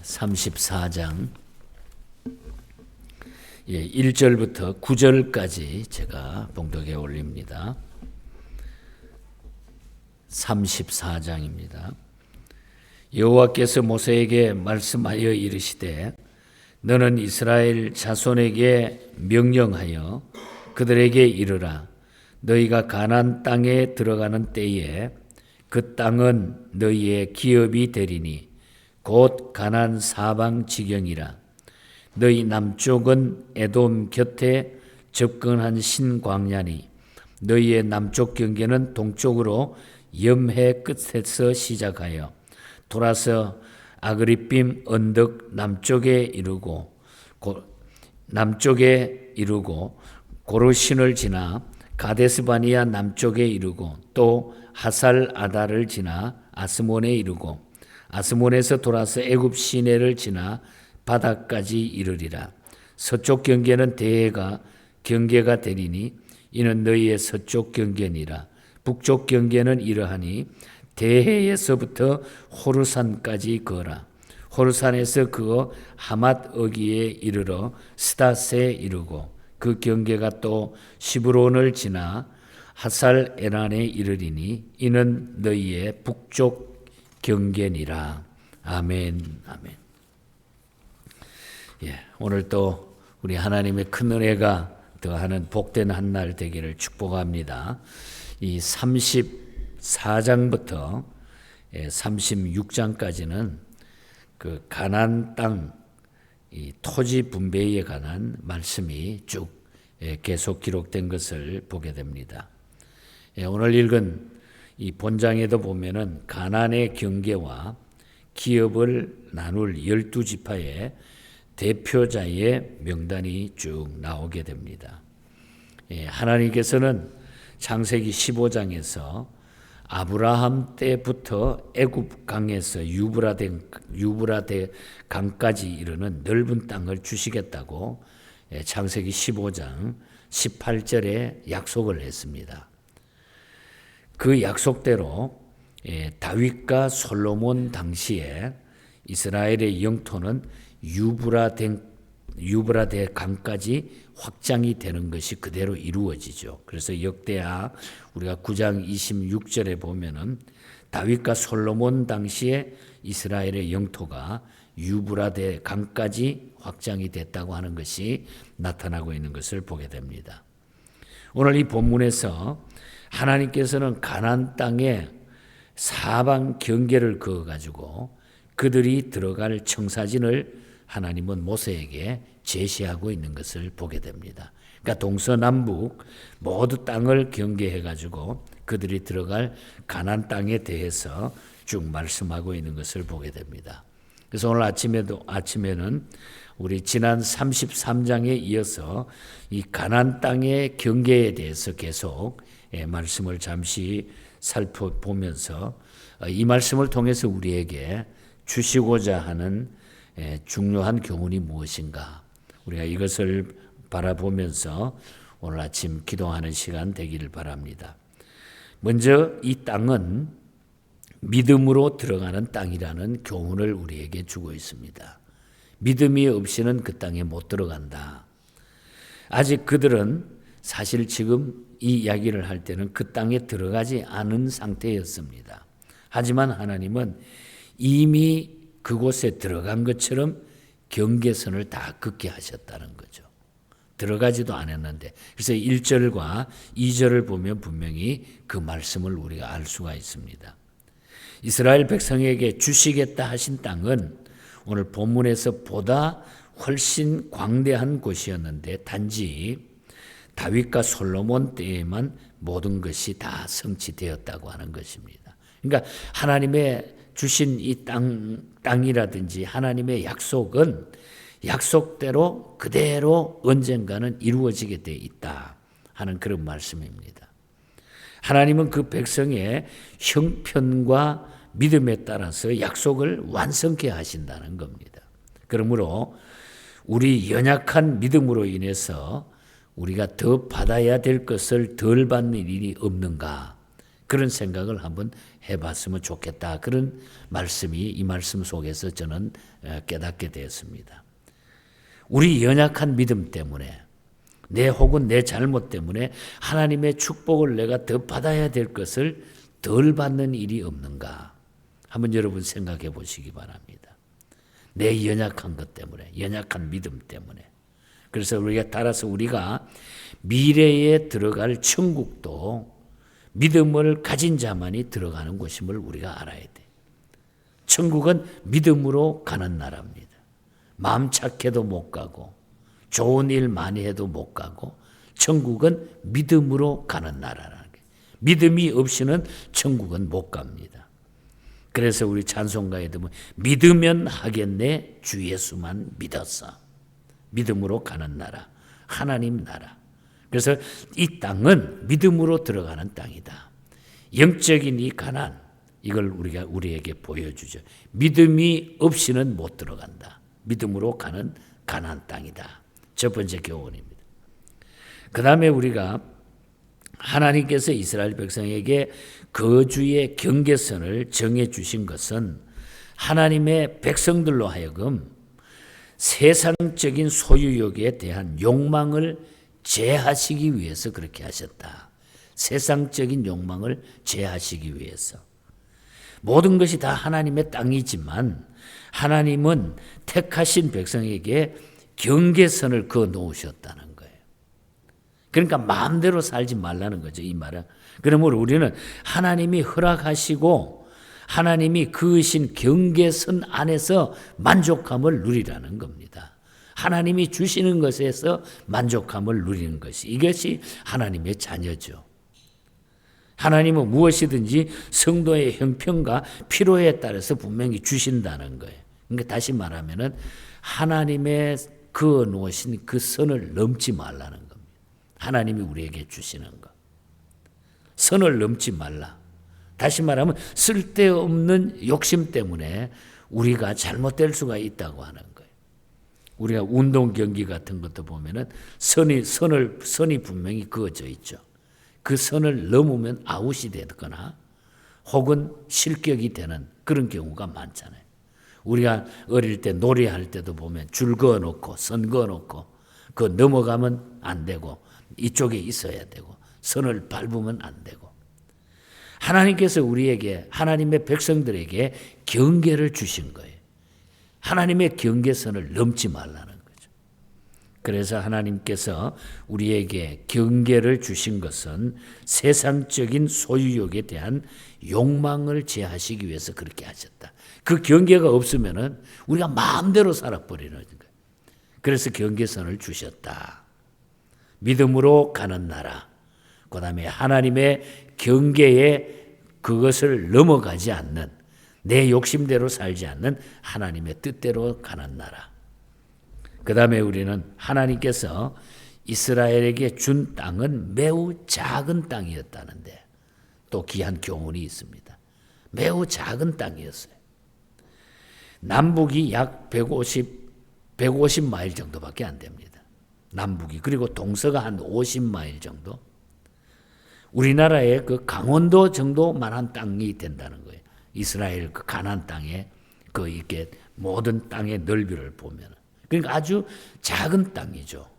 34장 1절부터 9절까지 제가 봉독해 올립니다. 34장입니다. 여호와께서 모세에게 말씀하여 이르시되 너는 이스라엘 자손에게 명령하여 그들에게 이르라. 너희가 가나안 땅에 들어가는 때에 그 땅은 너희의 기업이 되리니 곧 가나안 사방 지경이라. 너희 남쪽은 에돔 곁에 접근한 신광야니 너희의 남쪽 경계는 동쪽으로 염해 끝에서 시작하여 돌아서 아그리빔 언덕 남쪽에 이르고 고르신을 지나 가데스바니아 남쪽에 이르고 또 하살 아다를 지나 아스몬에 이르고 아스몬에서 돌아서 애굽 시내를 지나 바다까지 이르리라. 서쪽 경계는 대해가 경계가 되리니 이는 너희의 서쪽 경계니라. 북쪽 경계는 이러하니 대해에서부터 호르산까지 거라. 호르산에서 그어 하맛 어기에 이르러 스닷에 이르고 그 경계가 또 시브론을 지나 하살 에란에 이르리니 이는 너희의 북쪽 경계니라. 아멘. 아멘. 오늘 또 우리 하나님의 큰 은혜가 더하는 복된 한 날 되기를 축복합니다. 이 34장부터 36장까지는 그 가나안 땅 이 토지 분배에 관한 말씀이 쭉 계속 기록된 것을 보게 됩니다. 오늘 읽은 이 본장에도 보면은 가나안의 경계와 기업을 나눌 12지파의 대표자의 명단이 쭉 나오게 됩니다. 하나님께서는 창세기 15장에서 아브라함 때부터 애굽 강에서 유브라데 강까지 이르는 넓은 땅을 주시겠다고 창세기 15장 18절에 약속을 했습니다. 그 약속대로 다윗과 솔로몬 당시에 이스라엘의 영토는 유브라데 강까지 확장이 되는 것이 그대로 이루어지죠. 그래서 역대하 우리가 9장 26절에 보면은 다윗과 솔로몬 당시에 이스라엘의 영토가 유브라데 강까지 확장이 됐다고 하는 것이 나타나고 있는 것을 보게 됩니다. 오늘 이 본문에서 하나님께서는 가나안 땅에 사방 경계를 그어 가지고 그들이 들어갈 청사진을 하나님은 모세에게 제시하고 있는 것을 보게 됩니다. 그러니까 동서남북 모두 땅을 경계해 가지고 그들이 들어갈 가나안 땅에 대해서 쭉 말씀하고 있는 것을 보게 됩니다. 그래서 오늘 아침에는 우리 지난 33장에 이어서 이 가나안 땅의 경계에 대해서 계속 말씀을 잠시 살펴보면서 이 말씀을 통해서 우리에게 주시고자 하는 중요한 교훈이 무엇인가, 우리가 이것을 바라보면서 오늘 아침 기도하는 시간 되기를 바랍니다. 먼저 이 땅은 믿음으로 들어가는 땅이라는 교훈을 우리에게 주고 있습니다. 믿음이 없이는 그 땅에 못 들어간다. 아직 그들은 사실 지금 이 이야기를 할 때는 그 땅에 들어가지 않은 상태였습니다. 하지만 하나님은 이미 그곳에 들어간 것처럼 경계선을 다 긋게 하셨다는 거죠. 들어가지도 않았는데. 그래서 1절과 2절을 보면 분명히 그 말씀을 우리가 알 수가 있습니다. 이스라엘 백성에게 주시겠다 하신 땅은 오늘 본문에서 보다 훨씬 광대한 곳이었는데 단지 다윗과 솔로몬 때에만 모든 것이 다 성취되었다고 하는 것입니다. 그러니까 하나님의 주신 이 땅이라든지 하나님의 약속은 약속대로 그대로 언젠가는 이루어지게 돼 있다 하는 그런 말씀입니다. 하나님은 그 백성의 형편과 믿음에 따라서 약속을 완성케 하신다는 겁니다. 그러므로 우리 연약한 믿음으로 인해서 우리가 더 받아야 될 것을 덜 받는 일이 없는가, 그런 생각을 한번 해봤으면 좋겠다. 그런 말씀이 이 말씀 속에서 저는 깨닫게 되었습니다. 우리 연약한 믿음 때문에 혹은 내 잘못 때문에 하나님의 축복을 내가 더 받아야 될 것을 덜 받는 일이 없는가? 한번 여러분 생각해 보시기 바랍니다. 내 연약한 것 때문에, 연약한 믿음 때문에. 그래서 따라서 우리가 미래에 들어갈 천국도 믿음을 가진 자만이 들어가는 곳임을 우리가 알아야 돼. 천국은 믿음으로 가는 나라입니다. 마음 착해도 못 가고 좋은 일 많이 해도 못 가고 천국은 믿음으로 가는 나라라는 게. 믿음이 없이는 천국은 못 갑니다. 그래서 우리 찬송가에 보면 믿으면 하겠네 주 예수만 믿었어. 믿음으로 가는 나라, 하나님 나라. 그래서 이 땅은 믿음으로 들어가는 땅이다. 영적인 이 가난, 이걸 우리에게 보여주죠. 믿음이 없이는 못 들어간다. 믿음으로 가는 가나안 땅이다. 첫 번째 교훈입니다. 그 다음에 우리가 하나님께서 이스라엘 백성에게 거주의 경계선을 정해 주신 것은 하나님의 백성들로 하여금 세상적인 소유욕에 대한 욕망을 제하시기 위해서 그렇게 하셨다. 세상적인 욕망을 제하시기 위해서. 모든 것이 다 하나님의 땅이지만 하나님은 택하신 백성에게 경계선을 그어 놓으셨다는 거예요. 그러니까 마음대로 살지 말라는 거죠, 이 말은. 그러므로 우리는 하나님이 허락하시고 하나님이 그으신 경계선 안에서 만족함을 누리라는 겁니다. 하나님이 주시는 것에서 만족함을 누리는 것이, 이것이 하나님의 자녀죠. 하나님은 무엇이든지 성도의 형편과 필요에 따라서 분명히 주신다는 거예요. 그러니까 다시 말하면은 하나님의 그어 놓으신 그 선을 넘지 말라는 겁니다. 하나님이 우리에게 주시는 것. 선을 넘지 말라. 다시 말하면 쓸데없는 욕심 때문에 우리가 잘못될 수가 있다고 하는 거예요. 우리가 운동 경기 같은 것도 보면은 선이 분명히 그어져 있죠. 그 선을 넘으면 아웃이 되거나 혹은 실격이 되는 그런 경우가 많잖아요. 우리가 어릴 때 놀이할 때도 보면 줄 그어놓고 선 그어놓고 그 넘어가면 안 되고 이쪽에 있어야 되고 선을 밟으면 안 되고. 하나님께서 우리에게, 하나님의 백성들에게 경계를 주신 거예요. 하나님의 경계선을 넘지 말라는 거죠. 그래서 하나님께서 우리에게 경계를 주신 것은 세상적인 소유욕에 대한 욕망을 제하시기 위해서 그렇게 하셨다. 그 경계가 없으면은 우리가 마음대로 살아버리는 거예요. 그래서 경계선을 주셨다. 믿음으로 가는 나라. 그 다음에 하나님의 경계에 그것을 넘어가지 않는, 내 욕심대로 살지 않는 하나님의 뜻대로 가는 나라. 그 다음에 우리는 하나님께서 이스라엘에게 준 땅은 매우 작은 땅이었다는데 또 귀한 교훈이 있습니다. 매우 작은 땅이었어요. 남북이 약 150마일 정도밖에 안 됩니다. 남북이. 그리고 동서가 한 50마일 정도. 우리나라의 그 강원도 정도만한 땅이 된다는 거예요. 이스라엘 그 가나안 땅에 그 이렇게 모든 땅의 넓이를 보면. 그러니까 아주 작은 땅이죠.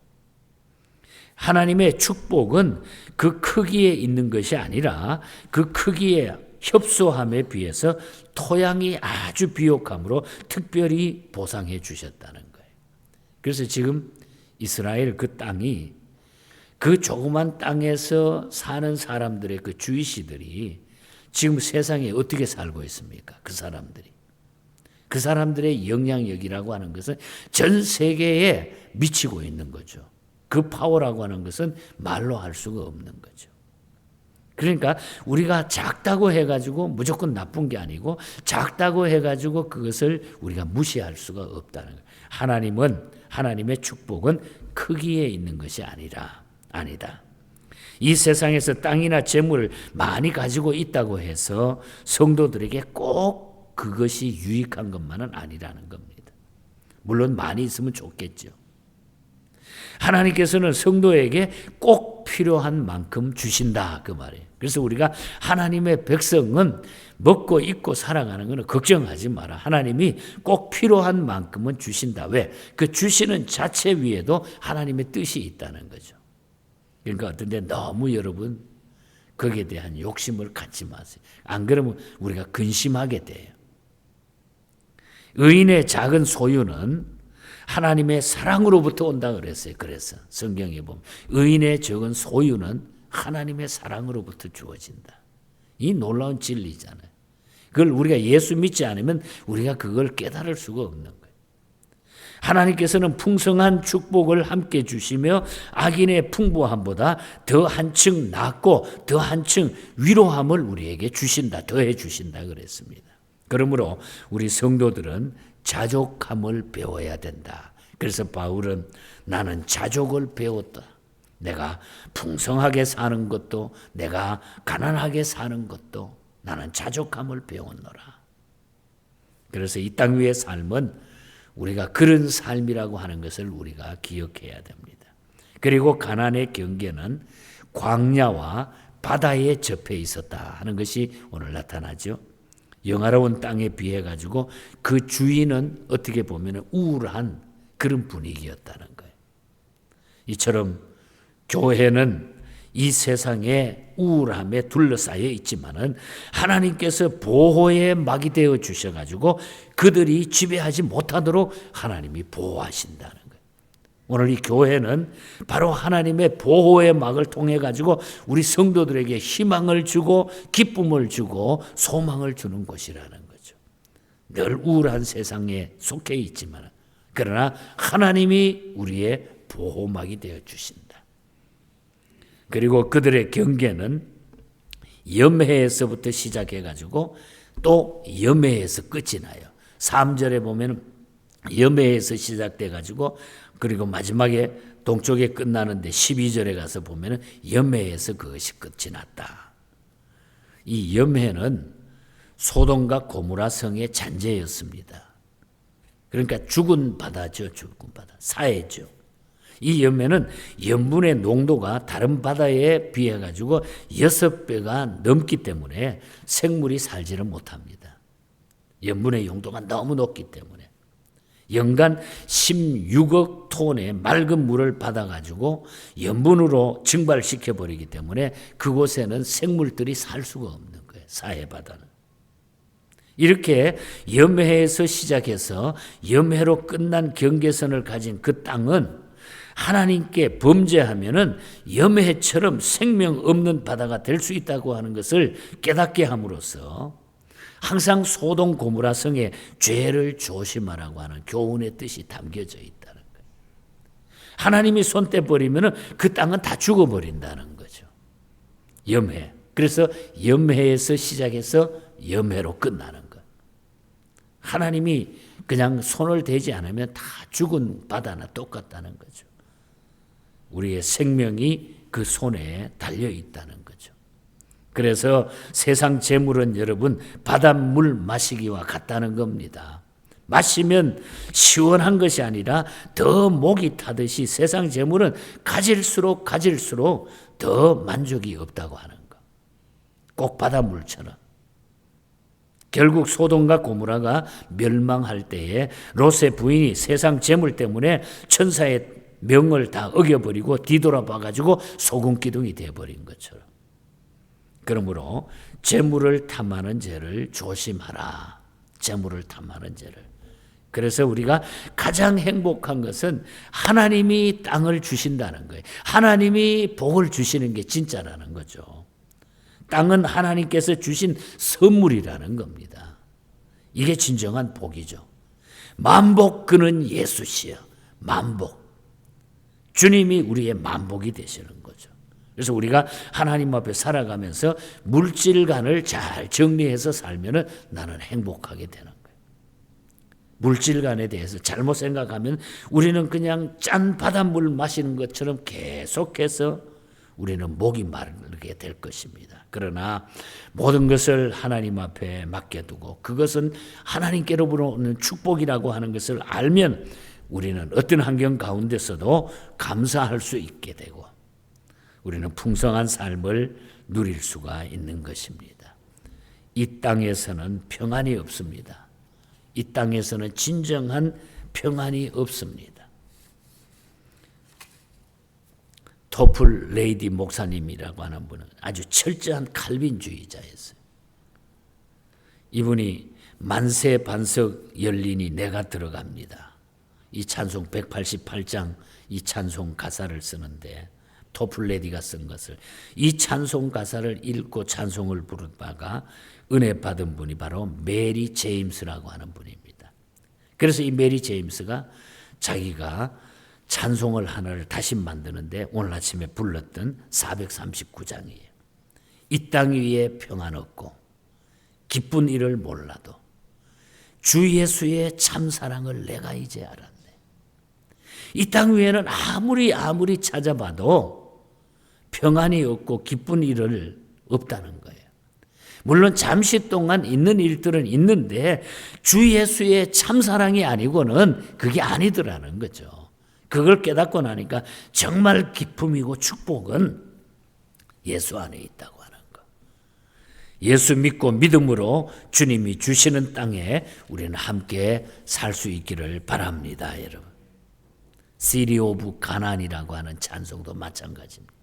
하나님의 축복은 그 크기에 있는 것이 아니라 그 크기에 협소함에 비해서 토양이 아주 비옥함으로 특별히 보상해 주셨다는 거예요. 그래서 지금 이스라엘 그 땅이 그 조그만 땅에서 사는 사람들의 그 주이시들이 지금 세상에 어떻게 살고 있습니까? 그 사람들의 영향력이라고 하는 것은 전 세계에 미치고 있는 거죠. 그 파워라고 하는 것은 말로 할 수가 없는 거죠. 그러니까 우리가 작다고 해가지고 무조건 나쁜 게 아니고 작다고 해가지고 그것을 우리가 무시할 수가 없다는 거예요. 하나님의 축복은 크기에 있는 것이 아니다. 이 세상에서 땅이나 재물을 많이 가지고 있다고 해서 성도들에게 꼭 그것이 유익한 것만은 아니라는 겁니다. 물론 많이 있으면 좋겠죠. 하나님께서는 성도에게 꼭 필요한 만큼 주신다 그 말이에요. 그래서 우리가 하나님의 백성은 먹고 입고 살아가는 것은 걱정하지 마라. 하나님이 꼭 필요한 만큼은 주신다. 왜? 그 주시는 자체 위에도 하나님의 뜻이 있다는 거죠. 그러니까 어떤데 너무 여러분 거기에 대한 욕심을 갖지 마세요. 안 그러면 우리가 근심하게 돼요. 의인의 작은 소유는 하나님의 사랑으로부터 온다 그랬어요. 그래서 성경에 보면 의인의 적은 소유는 하나님의 사랑으로부터 주어진다. 이 놀라운 진리잖아요. 그걸 우리가 예수 믿지 않으면 우리가 그걸 깨달을 수가 없는 거예요. 하나님께서는 풍성한 축복을 함께 주시며 악인의 풍부함보다 더 한층 낫고 더 한층 위로함을 우리에게 주신다. 더해 주신다 그랬습니다. 그러므로 우리 성도들은 자족함을 배워야 된다. 그래서 바울은 나는 자족을 배웠다. 내가 풍성하게 사는 것도 내가 가난하게 사는 것도 나는 자족함을 배웠노라. 그래서 이 땅 위의 삶은 우리가 그런 삶이라고 하는 것을 우리가 기억해야 됩니다. 그리고 가난의 경계는 광야와 바다에 접해 있었다 하는 것이 오늘 나타나죠. 영화로운 땅에 비해 가지고 그 주인은 어떻게 보면 우울한 그런 분위기였다는 거예요. 이처럼 교회는 이 세상의 우울함에 둘러싸여 있지만은 하나님께서 보호의 막이 되어 주셔가지고 그들이 지배하지 못하도록 하나님이 보호하신다는 거예요. 오늘 이 교회는 바로 하나님의 보호의 막을 통해 가지고 우리 성도들에게 희망을 주고 기쁨을 주고 소망을 주는 곳이라는 거죠. 늘 우울한 세상에 속해 있지만 그러나 하나님이 우리의 보호막이 되어 주신다. 그리고 그들의 경계는 염해에서부터 시작해 가지고 또 염해에서 끝이 나요. 3절에 보면 염해에서 시작돼 가지고 그리고 마지막에 동쪽에 끝나는데 12절에 가서 보면 염해에서 그것이 끝이 났다. 이 염해는 소돔과 고모라 성의 잔재였습니다. 그러니까 죽은 바다죠. 죽은 바다. 사해죠. 이 염해는 염분의 농도가 다른 바다에 비해 가지고 6배가 넘기 때문에 생물이 살지를 못합니다. 염분의 용도가 너무 높기 때문에 연간 16억 톤의 맑은 물을 받아 가지고 염분으로 증발시켜 버리기 때문에 그곳에는 생물들이 살 수가 없는 거예요. 사해 바다는. 이렇게 염해에서 시작해서 염해로 끝난 경계선을 가진 그 땅은 하나님께 범죄하면은 염해처럼 생명 없는 바다가 될 수 있다고 하는 것을 깨닫게 함으로써 항상 소돔 고모라 성의 죄를 조심하라고 하는 교훈의 뜻이 담겨져 있다는 거예요. 하나님이 손 떼버리면은 그 땅은 다 죽어버린다는 거죠. 염해. 그래서 염해에서 시작해서 염해로 끝나는 거예요. 하나님이 그냥 손을 대지 않으면 다 죽은 바다나 똑같다는 거죠. 우리의 생명이 그 손에 달려 있다는 거죠. 그래서 세상 재물은 여러분 바닷물 마시기와 같다는 겁니다. 마시면 시원한 것이 아니라 더 목이 타듯이 세상 재물은 가질수록 더 만족이 없다고 하는 거. 꼭 바닷물처럼. 결국 소돔과 고모라가 멸망할 때에 롯의 부인이 세상 재물 때문에 천사의 명을 다 어겨버리고 뒤돌아봐 가지고 소금 기둥이 되어버린 것처럼. 그러므로 재물을 탐하는 죄를 조심하라. 재물을 탐하는 죄를. 그래서 우리가 가장 행복한 것은 하나님이 땅을 주신다는 거예요. 하나님이 복을 주시는 게 진짜라는 거죠. 땅은 하나님께서 주신 선물이라는 겁니다. 이게 진정한 복이죠. 만복 그는 예수시여. 만복. 주님이 우리의 만복이 되시는 거죠. 그래서 우리가 하나님 앞에 살아가면서 물질관을 잘 정리해서 살면은 나는 행복하게 되는 거예요. 물질관에 대해서 잘못 생각하면 우리는 그냥 짠 바닷물 마시는 것처럼 계속해서 우리는 목이 마르게 될 것입니다. 그러나 모든 것을 하나님 앞에 맡겨두고 그것은 하나님께로부터 오는 축복이라고 하는 것을 알면 우리는 어떤 환경 가운데서도 감사할 수 있게 되고 우리는 풍성한 삶을 누릴 수가 있는 것입니다. 이 땅에서는 평안이 없습니다. 이 땅에서는 진정한 평안이 없습니다. 토플 레이디 목사님이라고 하는 분은 아주 철저한 칼빈주의자였어요. 이분이 만세 반석 열리니 내가 들어갑니다. 이 찬송 188장 이 찬송 가사를 쓰는데 토플 레이디가 쓴 것을 이 찬송 가사를 읽고 찬송을 부른 바가 은혜 받은 분이 바로 메리 제임스라고 하는 분입니다. 그래서 이 메리 제임스가 자기가 찬송을 하나를 다시 만드는데 오늘 아침에 불렀던 439장이에요. 이 땅 위에 평안 없고 기쁜 일을 몰라도 주 예수의 참사랑을 내가 이제 알았네. 이 땅 위에는 아무리 찾아봐도 평안이 없고 기쁜 일을 없다는 거예요. 물론 잠시 동안 있는 일들은 있는데 주 예수의 참사랑이 아니고는 그게 아니더라는 거죠. 그걸 깨닫고 나니까 정말 기쁨이고 축복은 예수 안에 있다고 하는 것. 예수 믿고 믿음으로 주님이 주시는 땅에 우리는 함께 살 수 있기를 바랍니다, 여러분. 시리 오브 가난이라고 하는 찬송도 마찬가지입니다.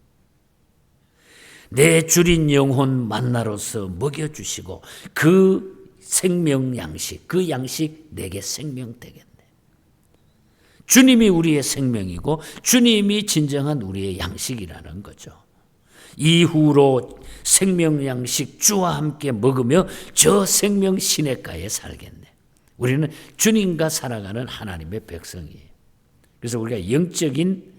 내 주린 영혼 만나로서 먹여주시고 그 생명 양식, 그 양식 내게 생명 되겠네. 주님이 우리의 생명이고 주님이 진정한 우리의 양식이라는 거죠. 이후로 생명 양식 주와 함께 먹으며 저 생명 시냇가에 살겠네. 우리는 주님과 살아가는 하나님의 백성이에요. 그래서 우리가 영적인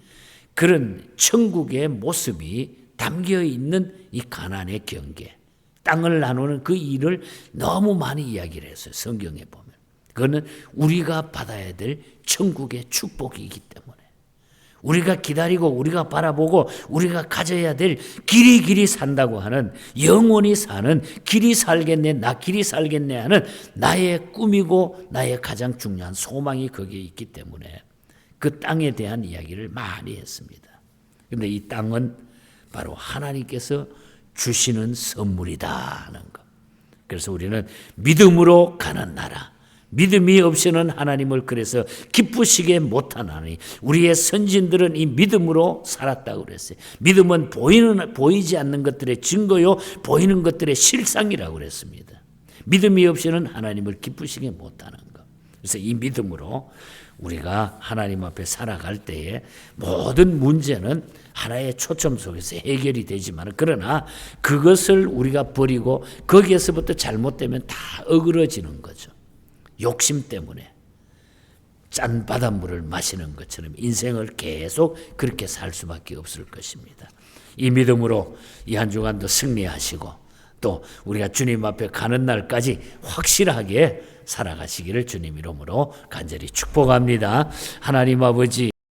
그런 천국의 모습이 담겨 있는 이 가난의 경계, 땅을 나누는 그 일을 너무 많이 이야기를 했어요. 성경에 보면. 그거는 우리가 받아야 될 천국의 축복이기 때문에 우리가 기다리고 우리가 바라보고 우리가 가져야 될 길이 산다고 하는 영원히 사는 길이 살겠네 나 길이 살겠네 하는 나의 꿈이고 나의 가장 중요한 소망이 거기에 있기 때문에 그 땅에 대한 이야기를 많이 했습니다. 그런데 이 땅은 바로 하나님께서 주시는 선물이다 하는 것. 그래서 우리는 믿음으로 가는 나라, 믿음이 없이는 하나님을 그래서 기쁘시게 못하나니 우리의 선진들은 이 믿음으로 살았다고 그랬어요. 믿음은 보이지 않는 것들의 증거요 보이는 것들의 실상이라고 그랬습니다. 믿음이 없이는 하나님을 기쁘시게 못하는 것. 그래서 이 믿음으로 우리가 하나님 앞에 살아갈 때에 모든 문제는 하나의 초점 속에서 해결이 되지만 그러나 그것을 우리가 버리고 거기에서부터 잘못되면 다 어그러지는 거죠. 욕심 때문에 짠 바닷물을 마시는 것처럼 인생을 계속 그렇게 살 수밖에 없을 것입니다. 이 믿음으로 이 한 주간도 승리하시고 또 우리가 주님 앞에 가는 날까지 확실하게 살아가시기를 주님 이름으로 간절히 축복합니다. 하나님 아버지